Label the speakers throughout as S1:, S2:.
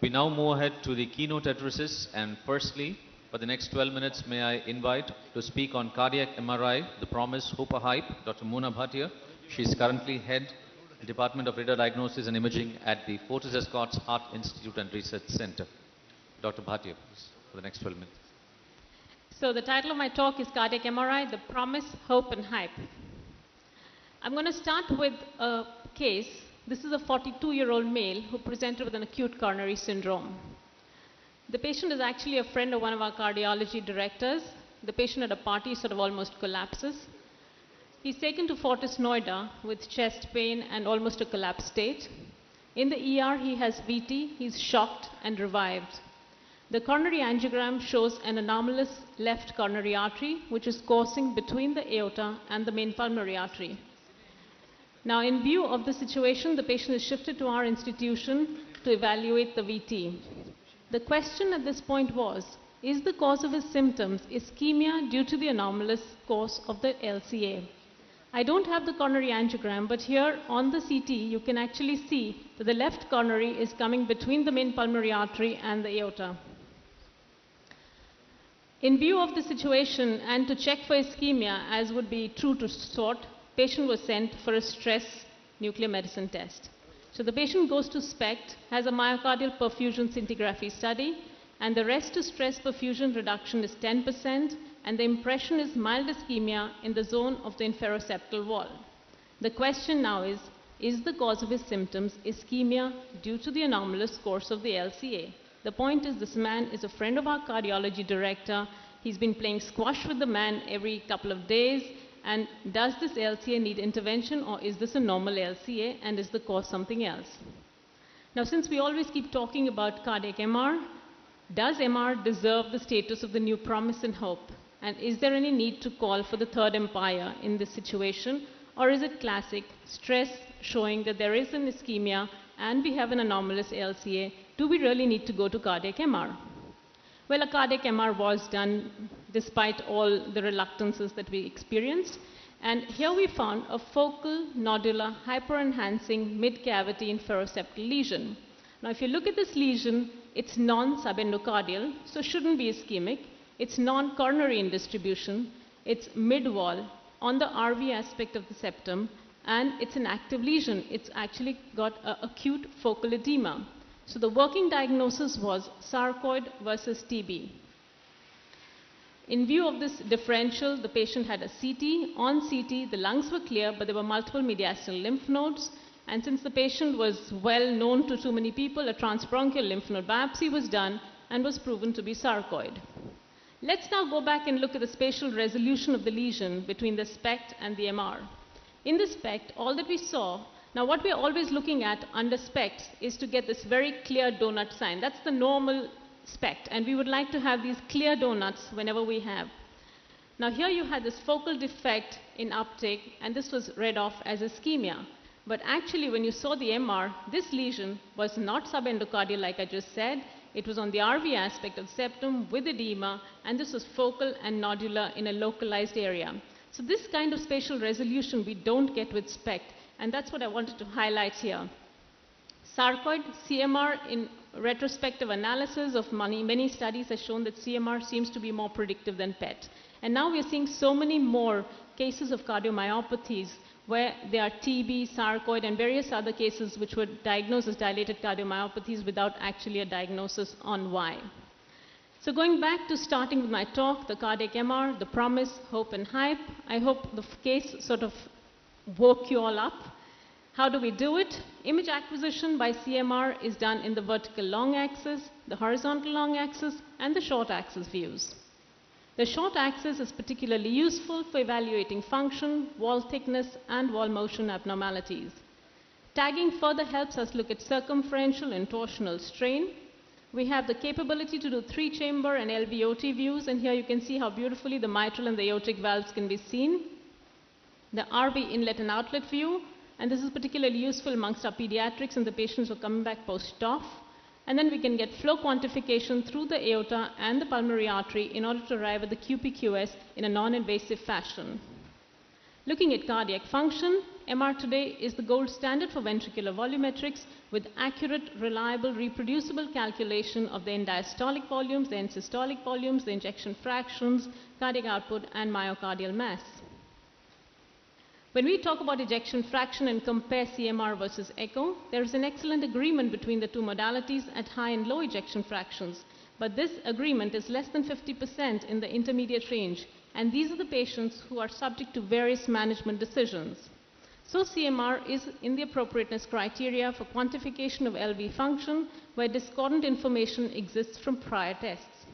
S1: We now move ahead to the keynote addresses, and firstly, for the next 12 minutes, may I invite to speak on cardiac MRI, the promise, hope, or hype, Dr. Bhatia. She is currently head Department of Radiology and Imaging at the Fortis Escorts Heart Institute and Research Center. Dr. Bhatia, please, for the next 12 minutes.
S2: So the title of my talk is Cardiac MRI, the promise, hope, and hype. I'm going to start with a case. This is a 42-year-old male who presented with an acute coronary syndrome. The patient is actually a friend of one of our cardiology directors. The patient at a party sort of almost collapses. He's taken to Fortis Noida with chest pain and almost a collapsed state. In the ER, he has VT, he's shocked and revived. The coronary angiogram shows an anomalous left coronary artery, which is coursing between the aorta and the main pulmonary artery. Now, in view of the situation, the patient is shifted to our institution to evaluate the VT. The question at this point was, is the cause of his symptoms ischemia due to the anomalous course of the LCA? I don't have the coronary angiogram, but here on the CT, you can actually see that the left coronary is coming between the main pulmonary artery and the aorta. In view of the situation and to check for ischemia, as would be true to sort, patient was sent for a stress nuclear medicine test. So the patient goes to SPECT, has a myocardial perfusion scintigraphy study, and the rest to stress perfusion reduction is 10%, and the impression is mild ischemia in the zone of the inferoseptal wall. The question now is the cause of his symptoms ischemia due to the anomalous course of the LCA? The point is, this man is a friend of our cardiology director. He's been playing squash with the man every couple of days. And does this LCA need intervention, or is this a normal LCA, and is the cause something else? Now, since we always keep talking about cardiac MR, does MR deserve the status of the new promise and hope? And is there any need to call for the third empire in this situation? Or is it classic stress showing that there is an ischemia and we have an anomalous LCA? Do we really need to go to cardiac MR? Well, a cardiac MR was done despite all the reluctances that we experienced. And here we found a focal nodular hyperenhancing mid-cavity inferoseptal lesion. Now, if you look at this lesion, it's non-subendocardial, so shouldn't be ischemic. It's non-coronary in distribution. It's mid-wall on the RV aspect of the septum, and it's an active lesion. It's actually got acute focal edema. So the working diagnosis was sarcoid versus TB. In view of this differential, the patient had a CT. On CT, the lungs were clear, but there were multiple mediastinal lymph nodes. And since the patient was well known to too many people, a transbronchial lymph node biopsy was done and was proven to be sarcoid. Let's now go back and look at the spatial resolution of the lesion between the SPECT and the MR. In the SPECT, all that we saw, now what we're always looking at under SPECT is to get this very clear donut sign. That's the normal SPECT, and we would like to have these clear donuts whenever we have. Now here you had this focal defect in uptake, and this was read off as ischemia. But actually, when you saw the MR, this lesion was not subendocardial like I just said. It was on the RV aspect of the septum with edema, and this was focal and nodular in a localized area. So this kind of spatial resolution we don't get with SPECT, and that's what I wanted to highlight here. Sarcoid, CMR, in retrospective analysis of many studies has shown that CMR seems to be more predictive than PET. And now we're seeing so many more cases of cardiomyopathies where there are TB, sarcoid, and various other cases which were diagnosed as dilated cardiomyopathies without actually a diagnosis on why. So going back to starting with my talk, the cardiac MR, the promise, hope, and hype, I hope the case sort of woke you all up. How do we do it? Image acquisition by CMR is done in the vertical long axis, the horizontal long axis, and the short axis views. The short axis is particularly useful for evaluating function, wall thickness, and wall motion abnormalities. Tagging further helps us look at circumferential and torsional strain. We have the capability to do 3-chamber and LVOT views, and here you can see how beautifully the mitral and the aortic valves can be seen. The RV inlet and outlet view, and this is particularly useful amongst our pediatrics and the patients who are coming back post-TOF. And then we can get flow quantification through the aorta and the pulmonary artery in order to arrive at the QPQS in a non-invasive fashion. Looking at cardiac function, MR today is the gold standard for ventricular volumetrics with accurate, reliable, reproducible calculation of the end diastolic volumes, the end systolic volumes, the injection fractions, cardiac output, and myocardial mass. When we talk about ejection fraction and compare CMR versus echo, there is an excellent agreement between the two modalities at high and low ejection fractions. But this agreement is less than 50% in the intermediate range, and these are the patients who are subject to various management decisions. So CMR is in the appropriateness criteria for quantification of LV function where discordant information exists from prior tests.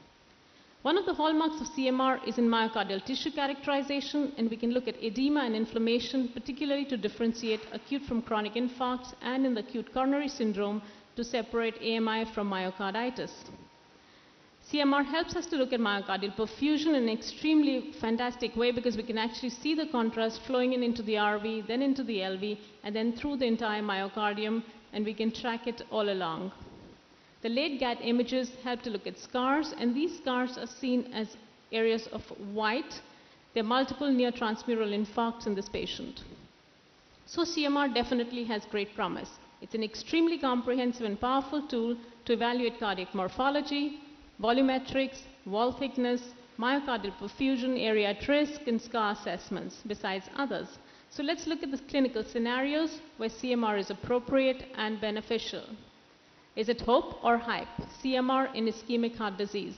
S2: One of the hallmarks of CMR is in myocardial tissue characterization, and we can look at edema and inflammation, particularly to differentiate acute from chronic infarcts and in the acute coronary syndrome to separate AMI from myocarditis. CMR helps us to look at myocardial perfusion in an extremely fantastic way because we can actually see the contrast flowing in into the RV, then into the LV, and then through the entire myocardium, and we can track it all along. The late GAD images help to look at scars, and these scars are seen as areas of white. There are multiple near transmural infarcts in this patient. So CMR definitely has great promise. It's an extremely comprehensive and powerful tool to evaluate cardiac morphology, volumetrics, wall thickness, myocardial perfusion, area at risk, and scar assessments, besides others. So let's look at the clinical scenarios where CMR is appropriate and beneficial. Is it hope or hype? CMR in ischemic heart disease.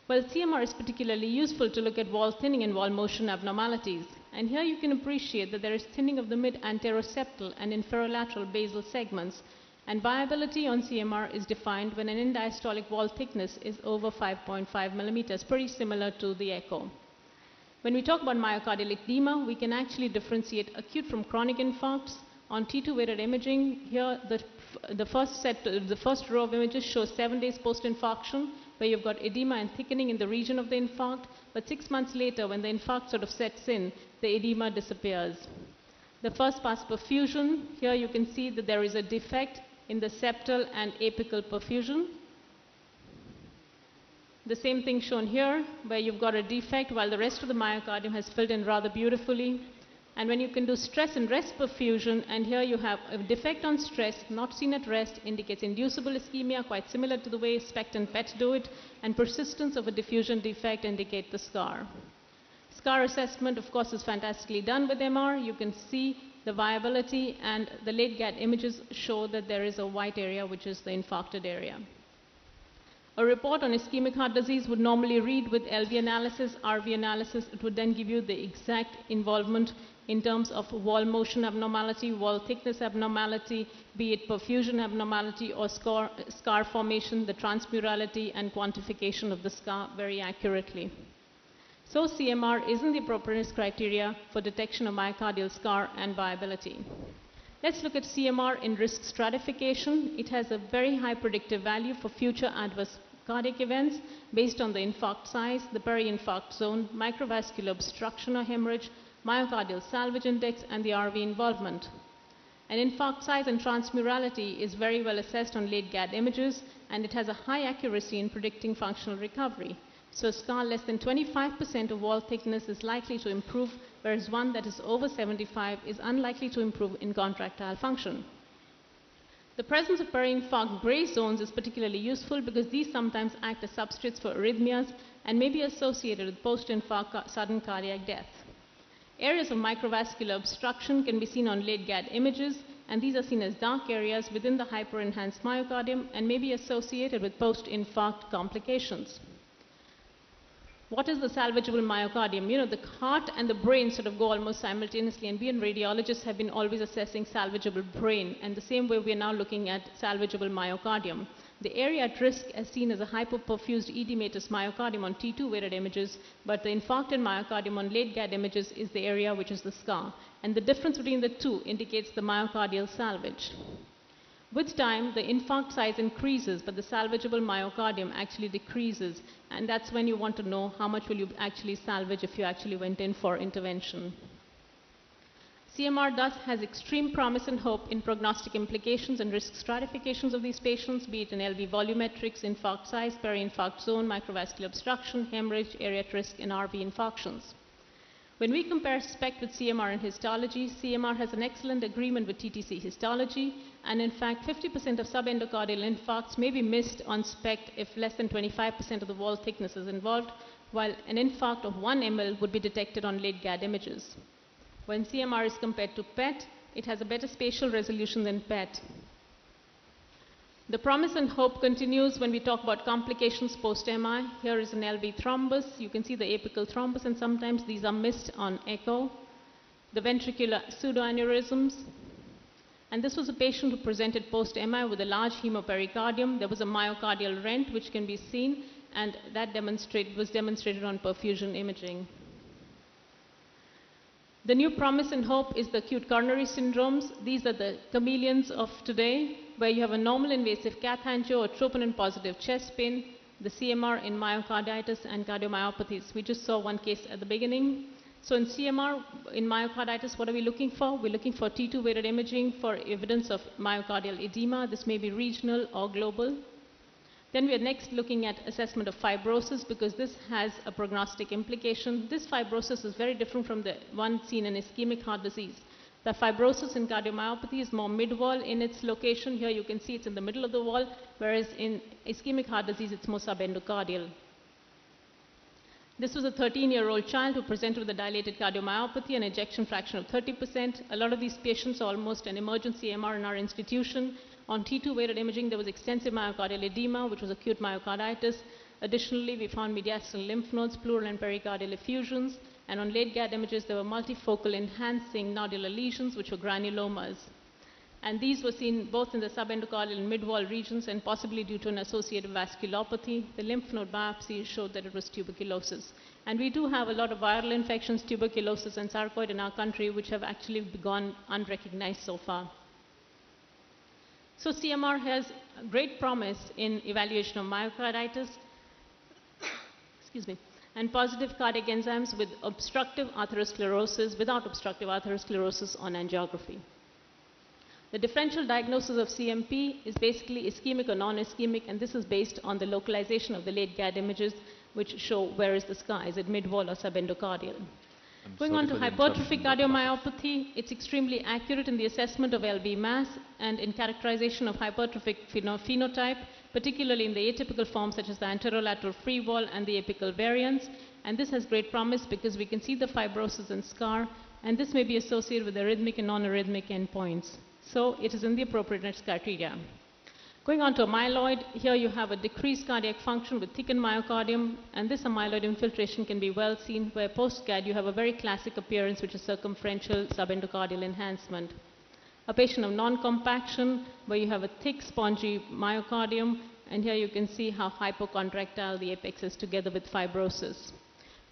S2: Well, CMR is particularly useful to look at wall thinning and wall motion abnormalities. And here you can appreciate that there is thinning of the mid-anteroseptal and inferolateral basal segments. And viability on CMR is defined when an end diastolic wall thickness is over 5.5 millimeters, pretty similar to the echo. When we talk about myocardial edema, we can actually differentiate acute from chronic infarcts. On T2 weighted imaging, here the first row of images shows 7 days post-infarction, where you've got edema and thickening in the region of the infarct, but 6 months later, when the infarct sort of sets in, the edema disappears. The first pass perfusion, here you can see that there is a defect in the septal and apical perfusion. The same thing shown here, where you've got a defect while the rest of the myocardium has filled in rather beautifully. And when you can do stress and rest perfusion, and here you have a defect on stress, not seen at rest, indicates inducible ischemia, quite similar to the way SPECT and PET do it, and persistence of a diffusion defect indicate the scar. Scar assessment, of course, is fantastically done with MR. You can see the viability, and the late GAD images show that there is a white area, which is the infarcted area. A report on ischemic heart disease would normally read with LV analysis, RV analysis. It would then give you the exact involvement in terms of wall motion abnormality, wall thickness abnormality, be it perfusion abnormality or scar formation, the transmurality and quantification of the scar very accurately. So CMR is in the appropriateness criteria for detection of myocardial scar and viability. Let's look at CMR in risk stratification. It has a very high predictive value for future adverse cardiac events based on the infarct size, the peri-infarct zone, microvascular obstruction or hemorrhage, myocardial salvage index, and the RV involvement. An infarct size and transmurality is very well assessed on late GAD images, and it has a high accuracy in predicting functional recovery. So a scar less than 25% of wall thickness is likely to improve, whereas one that is over 75 is unlikely to improve in contractile function. The presence of peri-infarct gray zones is particularly useful because these sometimes act as substrates for arrhythmias and may be associated with post-infarct sudden cardiac death. Areas of microvascular obstruction can be seen on late GAD images, and these are seen as dark areas within the hyper-enhanced myocardium and may be associated with post-infarct complications. What is the salvageable myocardium? You know, the heart and the brain sort of go almost simultaneously, and we and radiologists have been always assessing salvageable brain, and the same way we are now looking at salvageable myocardium. The area at risk is seen as a hypoperfused edematous myocardium on T2 weighted images, but the infarcted myocardium on late GAD images is the area which is the scar, and the difference between the two indicates the myocardial salvage. With time, the infarct size increases, but the salvageable myocardium actually decreases, and that's when you want to know how much will you actually salvage if you actually went in for intervention. CMR thus has extreme promise and hope in prognostic implications and risk stratifications of these patients, be it in LV volumetrics, infarct size, peri-infarct zone, microvascular obstruction, hemorrhage, area at risk, and RV infarctions. When we compare SPECT with CMR in histology, CMR has an excellent agreement with TTC histology, and in fact 50% of subendocardial infarcts may be missed on SPECT if less than 25% of the wall thickness is involved, while an infarct of 1 ml would be detected on late GAD images. When CMR is compared to PET, it has a better spatial resolution than PET. The promise and hope continues when we talk about complications post-MI. Here is an LV thrombus. You can see the apical thrombus, and sometimes these are missed on echo. The ventricular pseudoaneurysms. And this was a patient who presented post-MI with a large hemopericardium. There was a myocardial rent which can be seen, and that was demonstrated on perfusion imaging. The new promise and hope is the acute coronary syndromes. These are the chameleons of today, where you have a normal invasive cath angio or troponin positive chest pain, the CMR in myocarditis and cardiomyopathies. We just saw one case at the beginning. So in CMR, in myocarditis, what are we looking for? We're looking for T2 weighted imaging for evidence of myocardial edema. This may be regional or global. Then we are next looking at assessment of fibrosis, because this has a prognostic implication. This fibrosis is very different from the one seen in ischemic heart disease. The fibrosis in cardiomyopathy is more mid-wall in its location. Here you can see it's in the middle of the wall, whereas in ischemic heart disease it's more subendocardial. This was a 13-year-old child who presented with a dilated cardiomyopathy, an ejection fraction of 30%. A lot of these patients are almost an emergency MR in our institution. On T2 weighted imaging, there was extensive myocardial edema, which was acute myocarditis. Additionally, we found mediastinal lymph nodes, pleural and pericardial effusions. And on late GAD images, there were multifocal enhancing nodular lesions, which were granulomas. And these were seen both in the subendocardial and mid-wall regions, and possibly due to an associated vasculopathy. The lymph node biopsy showed that it was tuberculosis. And we do have a lot of viral infections, tuberculosis and sarcoid in our country, which have actually gone unrecognized so far. So CMR has great promise in evaluation of myocarditis, excuse me, and positive cardiac enzymes with obstructive atherosclerosis, without obstructive atherosclerosis on angiography. The differential diagnosis of CMP is basically ischemic or non-ischemic, and this is based on the localization of the late GAD images, which show where is the scar, is it mid-wall or subendocardial. Going on to hypertrophic cardiomyopathy, it's extremely accurate in the assessment of LV mass and in characterization of hypertrophic phenotype, particularly in the atypical forms such as the anterolateral free wall and the apical variants. And this has great promise because we can see the fibrosis and scar, and this may be associated with arrhythmic and non-arrhythmic endpoints. So it is in the appropriateness criteria. Going on to amyloid, here you have a decreased cardiac function with thickened myocardium, and this amyloid infiltration can be well seen, where post-GAD you have a very classic appearance, which is circumferential subendocardial enhancement. A patient of non-compaction, where you have a thick spongy myocardium, and here you can see how hypocontractile the apex is together with fibrosis.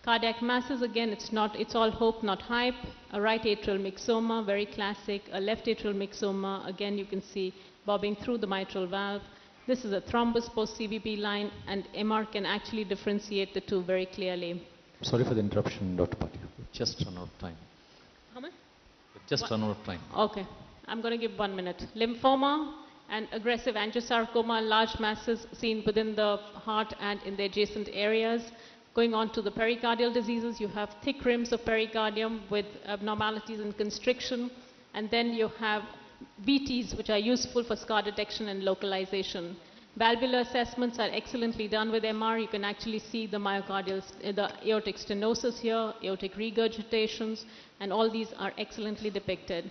S2: Cardiac masses, again, it's all hope, not hype. A right atrial myxoma, very classic. A left atrial myxoma, again, you can see bobbing through the mitral valve. This is a thrombus post-CVP line, and MR can actually differentiate the two very clearly.
S1: Sorry for the interruption, Dr. Bhatia. We've just run out of time.
S2: How much?
S1: We've just run out of time.
S2: Okay. I'm going to give 1 minute. Lymphoma and aggressive angiosarcoma, large masses seen within the heart and in the adjacent areas. Going on to the pericardial diseases, you have thick rims of pericardium with abnormalities in constriction, and then you have VTs, which are useful for scar detection and localization. Valvular assessments are excellently done with MR. You can actually see the myocardial, the aortic stenosis here, aortic regurgitations, and all these are excellently depicted.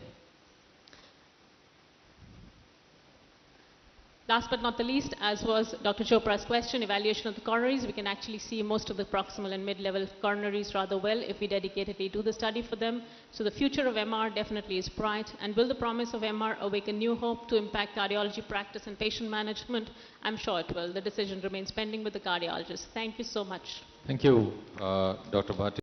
S2: Last but not the least, as was Dr. Chopra's question, evaluation of the coronaries, we can actually see most of the proximal and mid-level coronaries rather well if we dedicatedly do the study for them. So the future of MR definitely is bright. And will the promise of MR awaken new hope to impact cardiology practice and patient management? I'm sure it will. The decision remains pending with the cardiologist. Thank you so much.
S1: Thank you, Dr. Bhatia.